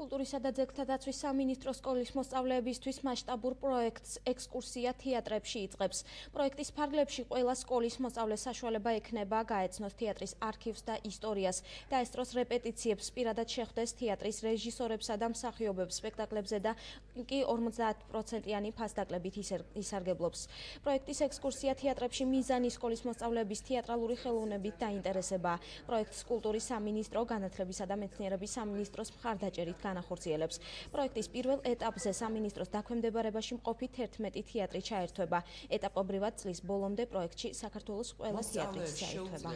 კულტურისა და ძეგლთა დაცვის სამინისტრო სკოლის მოსწავლეებისთვის მასშტაბურ პროექტს ექსკურსია თეატრებში იწყებს. პროექტის ფარგლებში ყველა სკოლის მოსწავლეს საშუალება ექნება გაეცნოს თეატრის არქივს და ისტორიას, დაესწროს რეპეტიციებს, პირადად შეხვდეს თეატრის რეჟისორებსა და მსახიობებს, სპექტაკლებზე და კი 50%-იანი ფასდაკლებით ისარგებლობს. პროექტის ექსკურსია თეატრებში მიზანი სკოლის მოსწავლეების თეატრალური ხელოვნებით დაინტერესება. პროექტს კულტურის სამინისტრო, განათლებისა და მეცნიერების სამინისტროს მხარდაჭერით განახორციელებს. პროექტის პირველ ეტაპზე სამინისტროს დაქვემდებარებაში მყოფი 11 თეატრი ჩაერთვება. ეტაპობრივად წლის ბოლომდე პროექტში საქართველოს ყველა თეატრი ჩაერთვება.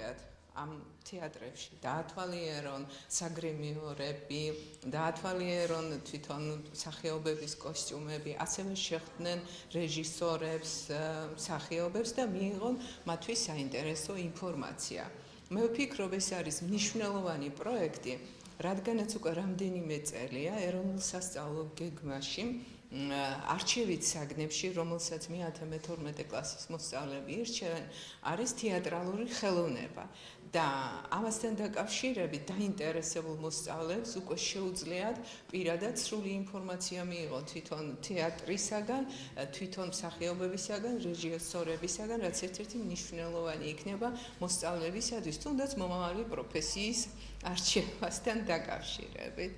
ამ თეატრებში დაათვალიერონ საგრემიორები, დაათვალიერონ თვითონ მსახიობების კოსტიუმები, ასევე შეხვდნენ რეჟისორებს, მსახიობებს და მიიღონ მათთვის საინტერესო ინფორმაცია. მე ვფიქრობ, ეს არის მნიშვნელოვანი პროექტი, რადგანაც უკვე რამდენიმე წელია ეროვნულ სასწავლო გეგმაში არჩევით საგნებში, რომელსაც მე-11-12 კლასის მოსწავლეები ირჩევენ, არის თეატრალური ხელოვნება და ამასთან დაკავშირებით დაინტერესებულ მოსწავლეებს უკვე შეუძლიათ პირადად სრული ინფორმაცია მიიღონ თვითონ თეატრისაგან, თვითონ მსახიობებისაგან, რეჟისორებისაგან, რაც ერთ-ერთი მნიშვნელოვანი იქნება მოსწავლეებისათვის, თუნდაც მომავალი პროფესიის არჩევასთან დაკავშირებით.